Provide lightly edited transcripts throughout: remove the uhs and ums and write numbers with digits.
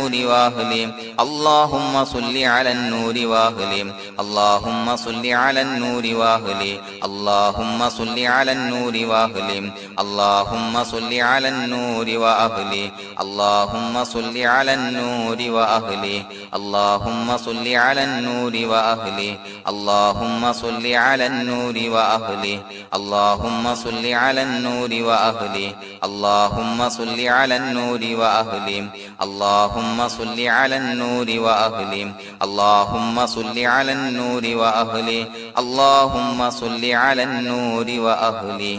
النور وأهله اللهم صل على النور وأهله اللهم صل على النور وأهله اللهم صل على النور وأهله اللهم صل على النور وأهله اللهم صل على النور وأهله اللهم صل على النور وأهله اللهم صل على النور وأهله اللهم صل على النور وأهله اللهم صل على النور وأهله اللهم صل على النور وأهله اللهم صل على النور وأهله اللهم صل على النور وأهله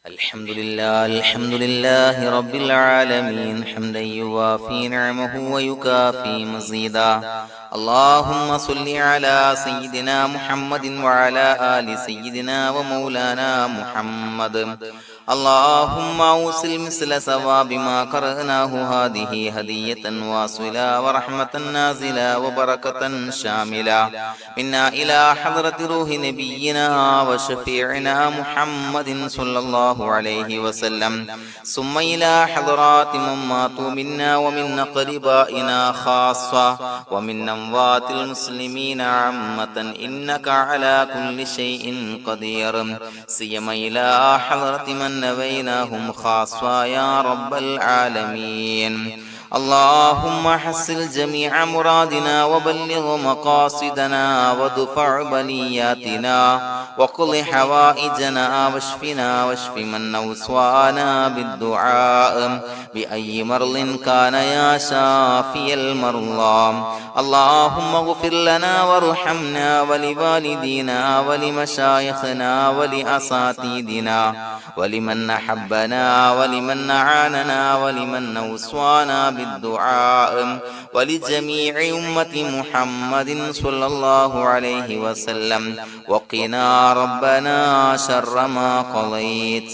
الحمد لله رب العالمين حمدا يوافي نعمه ويكافي مزيدا اللهم صل على سيدنا محمد وعلى آل سيدنا ومولانا محمد اللهم أوصل مثل ثواب ما قرأناه هذه هدية واصلة ورحمة نازلة وبركة شاملة منا إلى حضرة روح نبينا وشفيعنا محمد صلى الله عليه وسلم ثم إلى حضرات من ماتوا منا ومن أقربائنا خاصة ومن أموات المسلمين عامة إنك على كل شيء قدير سيما إلى حضرة من نبيناهم خاصة يا رب العالمين اللهم حصل جميع مرادنا وبلغ مقاصدنا وادفع بلياتنا وقض حوائجنا واشفنا واشف من أوصانا بالدعاء بأي مرض كان يا شافي المرضى اللهم اغفر لنا وارحمنا ولوالدينا ولمشايخنا ولأساتذتنا ولمن أحبنا ولمن أعاننا ولمن أوصانا بالدعاء ولجميع أمة محمد صلى الله عليه وسلم وقنا ربنا شر ما قضيت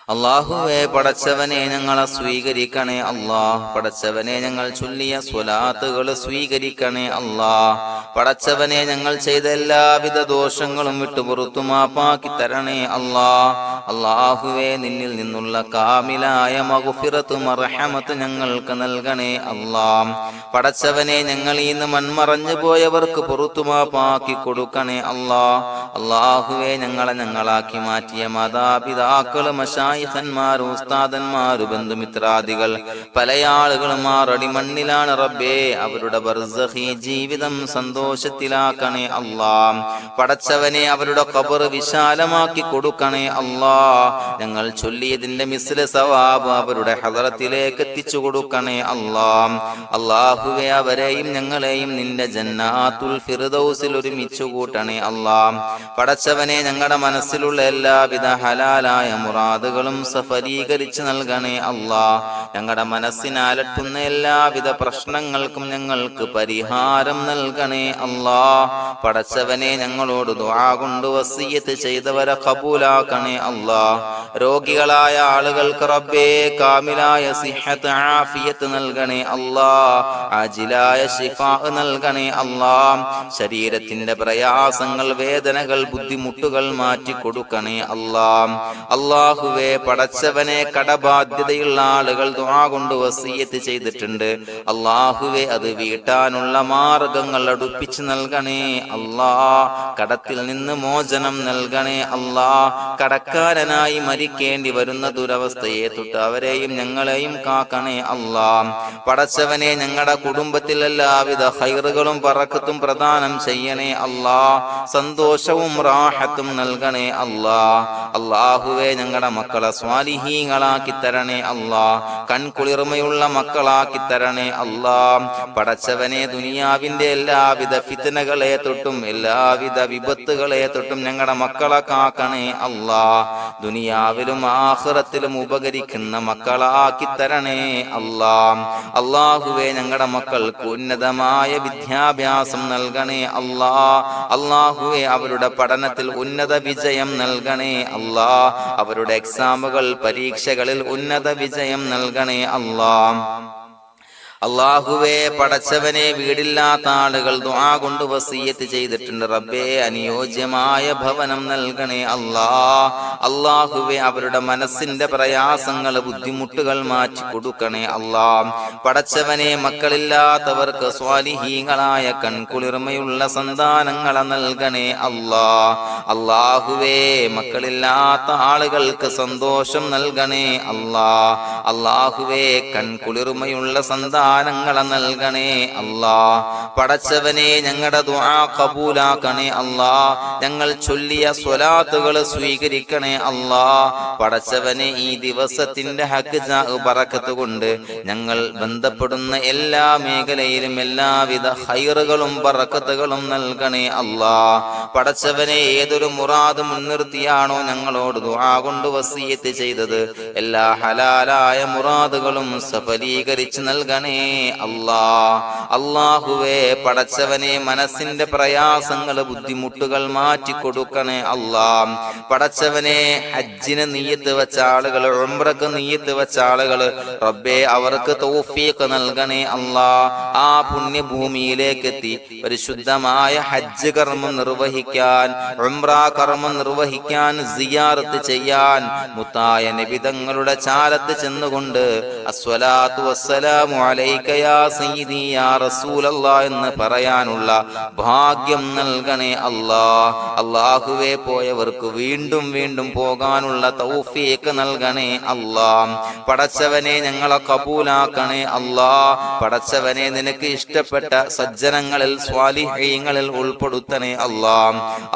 അല്ലാഹുവേ പടച്ചവനെ ഞങ്ങളെ സ്വീകരിക്കണേ അല്ലാഹ് പടച്ചവനെ ഞങ്ങൾ ചൊല്ലിയ സ്വലാത്തുകൾ സ്വീകരിക്കണേ അല്ലാഹ് പടച്ചവനെ ഞങ്ങൾ ചെയ്ത എല്ലാവിധ ദോഷങ്ങളും വിട്ടുപുറത്തു മാപ്പാക്കി തരണേ അല്ലാഹ് അല്ലാഹുവേ നിന്നിൽ നിന്നുള്ള കാമിലായ മഗ്ഫിറത്തും റഹ്മത്ത് ഞങ്ങൾക്ക് നൽകണേ അല്ലാഹ് പടച്ചവനെ ഞങ്ങൾ ഇന്ന് മൺമറഞ്ഞു പോയവർക്ക് പുറത്തു മാപ്പാക്കി കൊടുക്കണേ അല്ലാഹ് അല്ലാഹുവേ ഞങ്ങളാക്കി മാറ്റിയ മാതാപിതാക്കളും ഖന്മാർ ഉസ്താദന്മാർ ബന്ധുമിത്രാദികൾ പല ആളുകളും ആറടി മണ്ണിലാണ് റബ്ബേ അവരുടെ ബർസഖി ജീവിതം സന്തോഷത്തിലാക്കണേ അല്ലാഹ് പടച്ചവനെ അവരുടെ ഖബർ വിശാലമാക്കി കൊടുക്കണേ അല്ലാഹ് ഞങ്ങൾ ചൊല്ലിയതിന്റെ മിസ്ല സവാബ് അവരുടെ ഹദറത്തിലേക്ക് എത്തിച്ചു കൊടുക്കണേ അല്ലാഹ് അല്ലാഹുവേ അവരെയും ഞങ്ങളെയും നിന്റെ ജന്നാത്തുൽ ഫിർദൗസിൽ ഒരുമിച്ച് കൂട്ടണേ അല്ലാഹ് പടച്ചവനെ ഞങ്ങളുടെ മനസ്സിലുള്ള എല്ലാവിധ ഹലാലായ മുറാദുകളും സഫലീകരിച്ച് നൽകണേ അല്ലാഹ് ഞങ്ങളുടെ മനസ്സിനെ അലട്ടുന്ന എല്ലാവിധ പ്രശ്നങ്ങൾക്കും ഞങ്ങൾക്ക് പരിഹാരം നൽകണേ അല്ലാഹ് പടച്ചവനെ ഞങ്ങളോട് ദുആ കൊണ്ട് വസിയത്ത് ചെയ്തവരെ ഖബൂലാക്കണേ അല്ലാഹ് രോഗികളായ ആളുകൾക്ക് റബ്ബേ കാമിലായ സിഹത്ത് ആഫിയത്ത് നൽകണേ അല്ലാഹ് ആജിലായ ശിഫാ നൽകണേ അല്ലാഹ് ശരീരത്തിന്റെ പ്രയാസങ്ങൾ വേദനകൾ ബുദ്ധിമുട്ടുകൾ മാറ്റി കൊടുക്കണേ അല്ലാഹ് അല്ലാഹുവേ പടച്ചവനെ കടബാധ്യതയുള്ള ആളുകൾ ദുആ കൊണ്ട് വസിയത്ത് ചെയ്തിട്ടുണ്ട് അല്ലാഹുവേ അത് വീട്ടാനുള്ള മാർഗങ്ങൾ അടുപ്പിച്ച് നൽകണേ അല്ലാഹ് കടത്തിൽ നിന്ന് മോചനം നൽകണേ അല്ലാഹ് കടക്കാരനായി മരിക്കേണ്ടി വരുന്ന ദുരവസ്ഥയെ തൊട്ട് അവരെയും ഞങ്ങളെയും കാക്കണേ അല്ലാഹ് പടച്ചവനെ ഞങ്ങളുടെ കുടുംബത്തിൽ എല്ലാവിധ ഖൈറുകളും ബറക്കത്തും പ്രദാനം ചെയ്യണേ അല്ലാഹ് സന്തോഷവും റാഹത്തും നൽകണേ അല്ലാഹ് അല്ലാഹുവേ ഞങ്ങളുടെ മക്കളെ സ്വാലിഹീങ്ങളാക്കി തരണേ അല്ലാഹ് കൺകുളിർമയുള്ള മക്കളാക്കി തരണേ അല്ലാഹ് പടച്ചവനെ ദുനിയാവിന്റെ എല്ലാവിധ ഫിത്നകളെ തൊട്ടും എല്ലാവിധ വിപത്തുകളെ തൊട്ടും ഞങ്ങളുടെ മക്കളെ കാക്കണേ അല്ലാഹ് ദുനിയാവിലും ആഖിറത്തിലും ഉപകരിക്കുന്ന മക്കളാക്കി തരണേ അല്ലാഹ് അല്ലാഹുവേ ഞങ്ങളുടെ മക്കൾക്ക് ഉന്നതമായ വിദ്യാഭ്യാസം നൽകണേ അല്ലാഹ് അല്ലാഹുവേ അവരുടെ പഠനത്തിൽ ഉന്നത വിജയം നൽകണേ അല്ലാഹ് അവരുടെ എക്സാമുകൾ പരീക്ഷകളിൽ ഉന്നത വിജയം നൽകണേ അല്ലാഹ് അല്ലാഹുവേ പടച്ചവനെ വീടില്ലാത്ത ആളുകൾ ദുആ കൊണ്ട് വസിയത്ത് ചെയ്തിട്ടുണ്ട്. റബ്ബേ അനുയോജ്യമായ ഭവനം നൽകണേ അല്ലാ. അല്ലാഹുവേ അവരുടെ മനസ്സിന്റെ പ്രയാസങ്ങൾ ബുദ്ധിമുട്ടുകൾ മാറ്റി കൊടുക്കണേ അല്ലാ. പടച്ചവനെ മക്കളില്ലാത്തവർക്ക് സ്വാലിഹീങ്ങളായ കൺകുളിർമയുള്ള സന്താനങ്ങളെ നൽകണേ അല്ലാ. അല്ലാഹുവേ മക്കളില്ലാത്ത ആളുകൾക്ക് സന്തോഷം നൽകണേ അല്ലാ. അല്ലാഹുവേ കൺകുളിർമയുള്ള സന്താനങ്ങളെ നൽകണേ അല്ലാ. പടച്ചവനെ ഞങ്ങളുടെ ദുആ ഖബൂലാക്കണേ അല്ലാ. ഞങ്ങൾ ചൊല്ലിയ സ്വലാത്തുകൾ സ്വീകരിക്കണേ അല്ലാ. പടച്ചവനെ ഈ ദിവസത്തിന്റെ ഹക്ക് ബറക്കത്ത് കൊണ്ട് ഞങ്ങൾ ബന്ധപ്പെടുന്ന എല്ലാ മേഖലയിലും എല്ലാവിധ ഖൈറുകളും ബറക്കത്തുകളും നൽകണേ അല്ലാ. പടച്ചവനെ ഏതൊരു മുറാദ് മുൻനിർത്തിയാണോ ഞങ്ങളോട് ദുആ കൊണ്ട് വസിയത്ത് ചെയ്തത് എല്ലാ ഹലാലായ മുറാദുകളും സഫലീകരിച്ച് നൽകണേ അല്ലാ. അല്ലാഹുവേ പടച്ചവനെ മനസ്സിന്റെ പ്രയാസങ്ങൾ ബുദ്ധിമുട്ടുകൾ മാറ്റി കൊടുക്കണേ അല്ലാ. പടച്ചവനെ ഹജ്ജിന് നിയ്യത്ത് വെച്ച ആളുകൾ, ഉംറക്ക് നിയ്യത്ത് വെച്ച ആളുകൾ റബ്ബേ അവർക്ക് തൗഫീഖ് നൽകണേ അല്ലാ. ആ പുണ്യഭൂമിയിലേക്ക് എത്തി പരിശുദ്ധമായ ഹജ്ജ് കർമ്മം നിർവഹിക്കാൻ, ഉംറ കർമ്മം നിർവഹിക്കാൻ, സിയാറത്ത് ചെയ്യാൻ മുത്തായ നബി തങ്ങളുടെ ചാരത്ത് ചെന്നുകൊണ്ട് അസ്സലാത്തു വസ്സലാമു അലൈക യാ സയ്യിദി യാ റസൂലല്ലാഹ് എന്ന് പറയാനുള്ള ഭാഗ്യം നൽകണേ അല്ലാ. അല്ലാഹുവേ പോയവർക്ക് വീണ്ടും വീണ്ടും പോകാനുള്ള തൗഫീഖ് നൽകണേ അല്ലാ. പടച്ചവനെ ഞങ്ങളെ കബൂലാക്കണേ അല്ലാ. പടച്ചവനെ നിനക്ക് ഇഷ്ടപ്പെട്ട സജ്ജനങ്ങളിൽ സ്വാലിഹീങ്ങളിൽ ഉൾപ്പെടുത്തണേ അല്ലാ.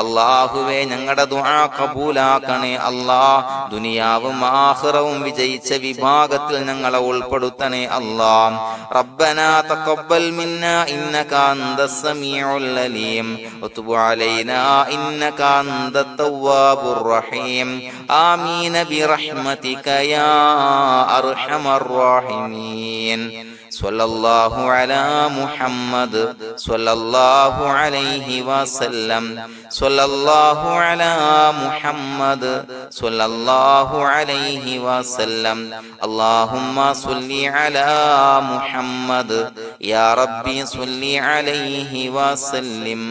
അല്ലാഹുവേ ഞങ്ങളുടെ ദുആ കബൂലാക്കണേ അല്ലാ. ദുനിയാവും ആഖിറവും വിജയിച്ച വിഭാഗത്തിൽ ഞങ്ങളെ ഉൾപ്പെടുത്തണേ അല്ലാ. റബ്ബനാ തഖബ്ബൽ മിന്നാ ഇന്നക അൻതസ് സമീഉൽ അലീം വതുബ് അലൈനാ ഇന്നക അൻതത് തവ്വാബുർ റഹീം. ആമീൻ ബിറഹ്മതിക യാ അർഹമർ റഹീമീൻ. സ്വല്ലല്ലാഹു അലാ മുഹമ്മദ് സ്വല്ലല്ലാഹു അലൈഹി വസല്ലം. സ്വല്ലല്ലാഹു അലാ മുഹമ്മദ് സ്വല്ലല്ലാഹു അലൈഹി വസല്ലം. അല്ലാഹുമ്മ സ്വല്ലി അലാ മുഹമ്മദ് യാ റബ്ബി സ്വല്ലി അലൈഹി വസല്ലം.